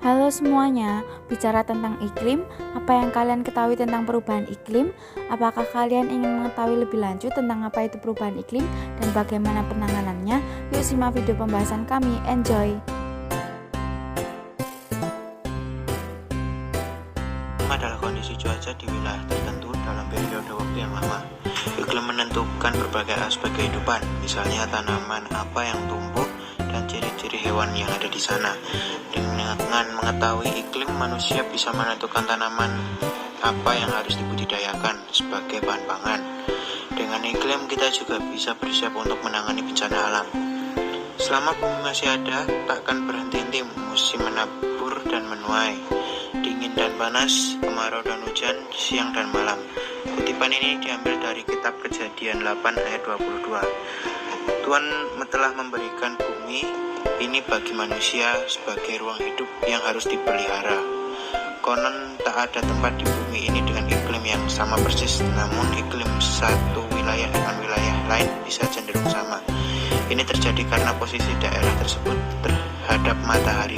Halo semuanya, bicara tentang iklim, apa yang kalian ketahui tentang perubahan iklim? Apakah kalian ingin mengetahui lebih lanjut tentang apa itu perubahan iklim dan bagaimana penanganannya? Yuk simak video pembahasan kami, enjoy! Adalah kondisi cuaca di wilayah tertentu dalam periode waktu yang lama. Iklim menentukan berbagai aspek kehidupan, misalnya tanaman apa yang tumbuh dan ciri-ciri hewan yang ada di sana. Dengan mengetahui iklim, manusia bisa menentukan tanaman apa yang harus dibudidayakan sebagai bahan pangan. Dengan iklim, kita juga bisa bersiap untuk menangani bencana alam. Selama bumi masih ada, takkan berhenti-henti musim menabur dan menuai, dingin dan panas, kemarau dan hujan, siang dan malam. Kutipan ini diambil dari kitab Kejadian 8 ayat 22. Tuhan telah memberikan bumi ini bagi manusia sebagai ruang hidup yang harus dipelihara. Konon tak ada tempat di bumi ini dengan iklim yang sama persis, namun iklim satu wilayah dengan wilayah lain bisa cenderung sama. Ini terjadi karena posisi daerah tersebut terhadap matahari.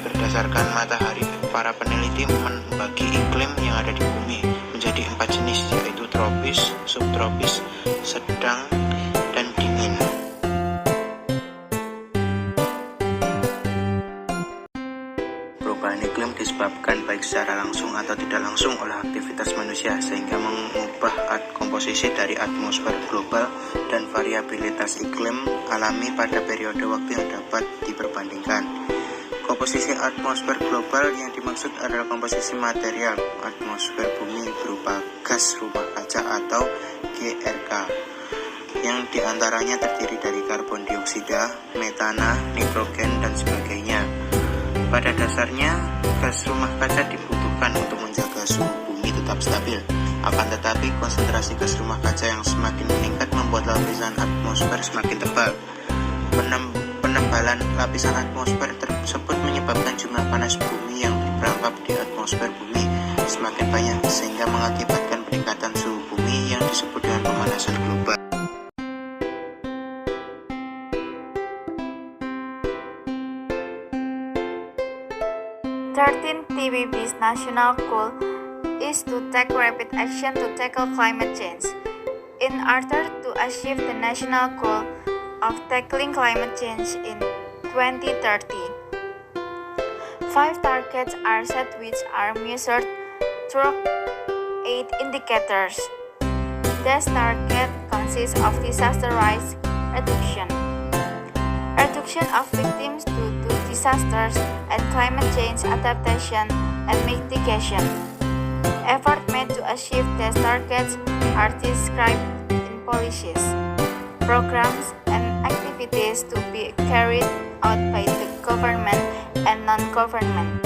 Berdasarkan matahari, para peneliti membagi iklim yang ada di bumi menjadi 4 jenis, yaitu tropis, subtropis, sedang, dan dingin. Perubahan iklim disebabkan baik secara langsung atau tidak langsung oleh aktivitas manusia, sehingga mengubah komposisi dari atmosfer global dan variabilitas iklim alami pada periode waktu yang dapat diperbandingkan. Komposisi atmosfer global yang dimaksud adalah komposisi material atmosfer bumi berupa gas rumah kaca atau GRK, yang diantaranya terdiri dari karbon dioksida, metana, nitrogen, dan sebagainya. Pada dasarnya, gas rumah kaca dibutuhkan untuk menjaga suhu bumi tetap stabil. Akan tetapi, konsentrasi gas rumah kaca yang semakin meningkat membuat lapisan atmosfer semakin tebal. Penebalan lapisan atmosfer tersebut menyebabkan jumlah panas bumi yang terperangkap di atmosfer bumi semakin banyak, sehingga mengakibatkan peningkatan suhu bumi yang disebut dengan pemanasan global. TBB's national goal is to take rapid action to tackle climate change. In order to achieve the national goal of tackling climate change in 2030, 5 targets are set which are measured through 8 indicators. This target consists of disaster risk reduction, reduction of victims due to disasters, and climate change adaptation and mitigation. Efforts made to achieve these targets are described in policies, programs, and activities to be carried out by the government and non-government.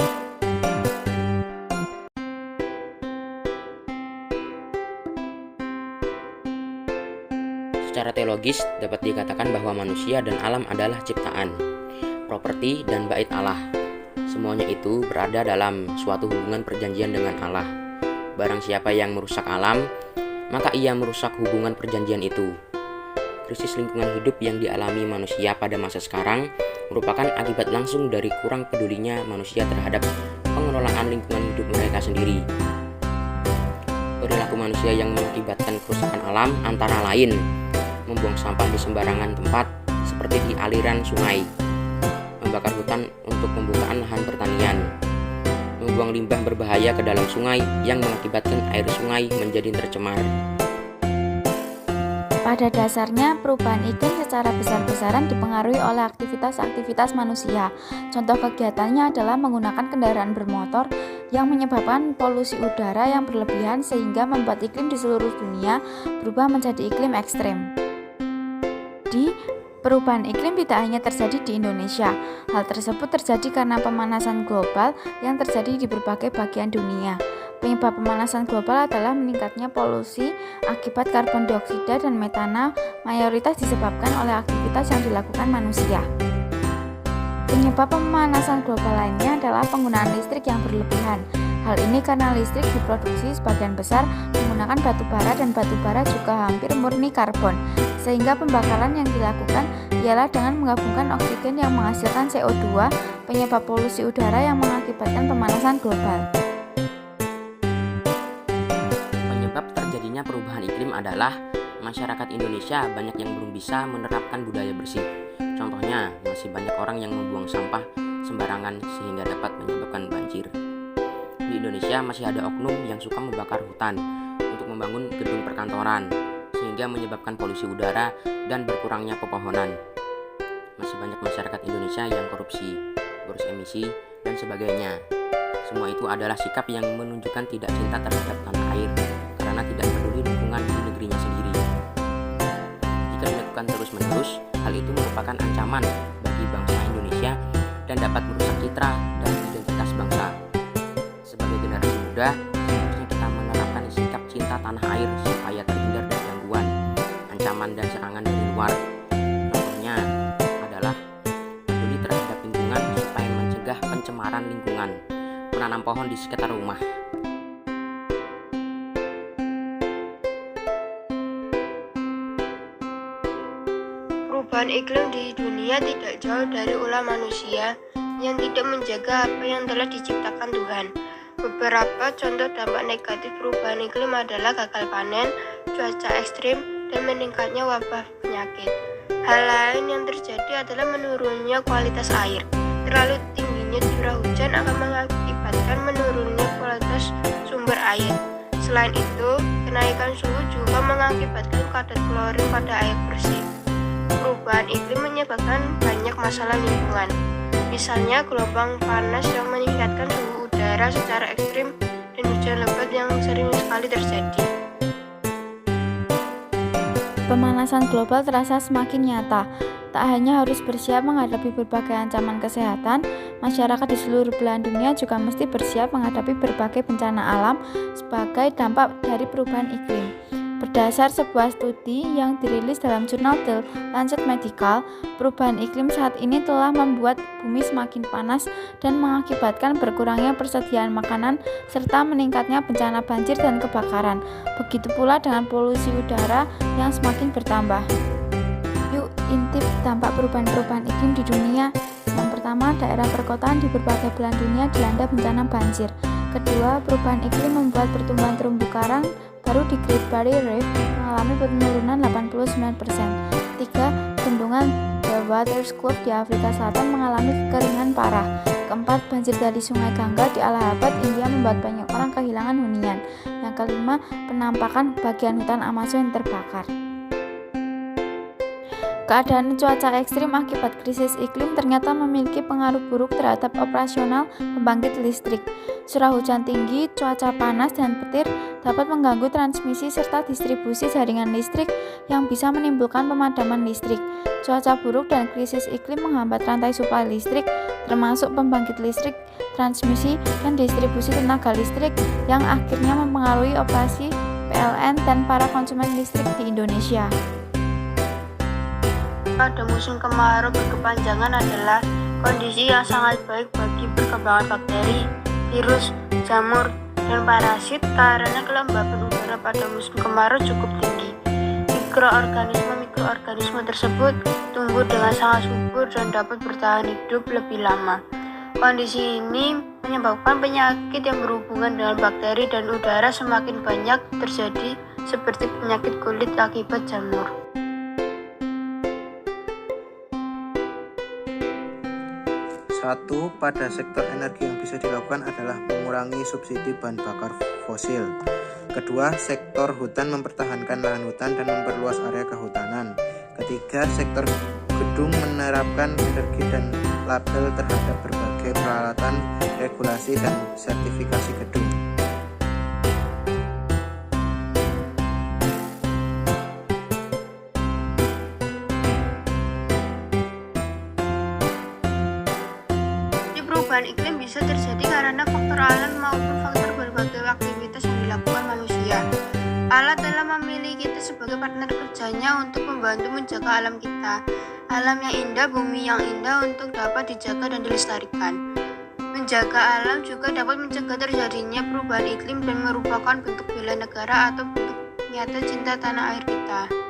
Secara teologis dapat dikatakan bahwa manusia dan alam adalah ciptaan, properti, dan bait Allah. Semuanya itu berada dalam suatu hubungan perjanjian dengan Allah. Barang siapa yang merusak alam, maka ia merusak hubungan perjanjian itu. Krisis lingkungan hidup yang dialami manusia pada masa sekarang merupakan akibat langsung dari kurang pedulinya manusia terhadap pengelolaan lingkungan hidup mereka sendiri. Perilaku manusia yang mengakibatkan kerusakan alam antara lain membuang sampah di sembarangan tempat seperti di aliran sungai, membakar hutan untuk pembukaan lahan pertanian, membuang limbah berbahaya ke dalam sungai yang mengakibatkan air sungai menjadi tercemar. Pada dasarnya, perubahan iklim secara besar-besaran dipengaruhi oleh aktivitas-aktivitas manusia. Contoh kegiatannya adalah menggunakan kendaraan bermotor yang menyebabkan polusi udara yang berlebihan sehingga membuat iklim di seluruh dunia berubah menjadi iklim ekstrem. Perubahan iklim tidak hanya terjadi di Indonesia. Hal tersebut terjadi karena pemanasan global yang terjadi di berbagai bagian dunia. Penyebab pemanasan global adalah meningkatnya polusi akibat karbon dioksida dan metana, mayoritas disebabkan oleh aktivitas yang dilakukan manusia. Penyebab pemanasan global lainnya adalah penggunaan listrik yang berlebihan. Hal ini karena listrik diproduksi sebagian besar menggunakan batu bara dan batu bara juga hampir murni karbon, sehingga pembakaran yang dilakukan ialah dengan menggabungkan oksigen yang menghasilkan CO2, penyebab polusi udara yang mengakibatkan pemanasan global. Penyebab terjadinya perubahan iklim adalah masyarakat Indonesia banyak yang belum bisa menerapkan budaya bersih. Contohnya, masih banyak orang yang membuang sampah sembarangan sehingga dapat menyebabkan banjir. Di Indonesia masih ada oknum yang suka membakar hutan untuk membangun gedung perkantoran, sehingga menyebabkan polusi udara dan berkurangnya pepohonan. Masih banyak masyarakat Indonesia yang korupsi, boros emisi, dan sebagainya. Semua itu adalah sikap yang menunjukkan tidak cinta terhadap tanah air, karena tidak peduli lingkungan di negerinya sendiri. Jika dilakukan terus-menerus, hal itu merupakan ancaman bagi bangsa Indonesia dan dapat merusak citra dan identitas bangsa. Sebagai generasi muda, seharusnya kita menerapkan sikap cinta tanah air supaya terhindar dari gangguan, ancaman dan serangan dari luar. Contohnya adalah peduli terhadap lingkungan supaya mencegah pencemaran lingkungan, menanam pohon di sekitar rumah. Perubahan iklim di dunia tidak jauh dari ulah manusia yang tidak menjaga apa yang telah diciptakan Tuhan. Beberapa contoh dampak negatif perubahan iklim adalah gagal panen, cuaca ekstrim, dan meningkatnya wabah penyakit. Hal lain yang terjadi adalah menurunnya kualitas air. Terlalu tingginya curah hujan akan mengakibatkan menurunnya kualitas sumber air. Selain itu, kenaikan suhu juga mengakibatkan kadar klorin pada air bersih. Perubahan iklim menyebabkan banyak masalah lingkungan. Misalnya gelombang panas yang meningkatkan suhu udara secara ekstrim dan hujan lebat yang sering sekali terjadi. Pemanasan global terasa semakin nyata. Tak hanya harus bersiap menghadapi berbagai ancaman kesehatan, masyarakat di seluruh belahan dunia juga mesti bersiap menghadapi berbagai bencana alam sebagai dampak dari perubahan iklim. Berdasar sebuah studi yang dirilis dalam jurnal The Lancet Medical, perubahan iklim saat ini telah membuat bumi semakin panas dan mengakibatkan berkurangnya persediaan makanan serta meningkatnya bencana banjir dan kebakaran. Begitu pula dengan polusi udara yang semakin bertambah. Yuk intip dampak perubahan iklim di dunia. Yang pertama, daerah perkotaan di berbagai belahan dunia dilanda bencana banjir. Kedua, perubahan iklim membuat pertumbuhan terumbu karang baru di Great Barrier Reef mengalami penurunan 89%. Tiga, bendungan The Waters Club di Afrika Selatan mengalami kekeringan parah. Keempat, banjir dari Sungai Gangga di Allahabad, India membuat banyak orang kehilangan hunian. Yang kelima, penampakan bagian hutan Amazon yang terbakar. Keadaan cuaca ekstrim akibat krisis iklim ternyata memiliki pengaruh buruk terhadap operasional pembangkit listrik. Curah hujan tinggi, cuaca panas, dan petir dapat mengganggu transmisi serta distribusi jaringan listrik yang bisa menimbulkan pemadaman listrik. Cuaca buruk dan krisis iklim menghambat rantai suplai listrik, termasuk pembangkit listrik, transmisi, dan distribusi tenaga listrik yang akhirnya mempengaruhi operasi PLN dan para konsumen listrik di Indonesia. Pada musim kemarau berkepanjangan adalah kondisi yang sangat baik bagi perkembangan bakteri, virus, jamur, dan parasit karena kelembapan udara pada musim kemarau cukup tinggi. Mikroorganisme tersebut tumbuh dengan sangat subur dan dapat bertahan hidup lebih lama. Kondisi ini menyebabkan penyakit yang berhubungan dengan bakteri dan udara semakin banyak terjadi, seperti penyakit kulit akibat jamur. Satu, pada sektor energi yang bisa dilakukan adalah mengurangi subsidi bahan bakar fosil. Kedua, sektor hutan mempertahankan lahan hutan dan memperluas area kehutanan. Ketiga, sektor gedung menerapkan energi dan label terhadap berbagai peralatan, regulasi, dan sertifikasi gedung. Perubahan iklim bisa terjadi karena faktor alam maupun faktor berbagai aktivitas yang dilakukan manusia. Allah telah memilih kita sebagai partner kerjanya untuk membantu menjaga alam kita. Alam yang indah, bumi yang indah untuk dapat dijaga dan dilestarikan. Menjaga alam juga dapat mencegah terjadinya perubahan iklim dan merupakan bentuk bela negara atau bentuk nyata cinta tanah air kita.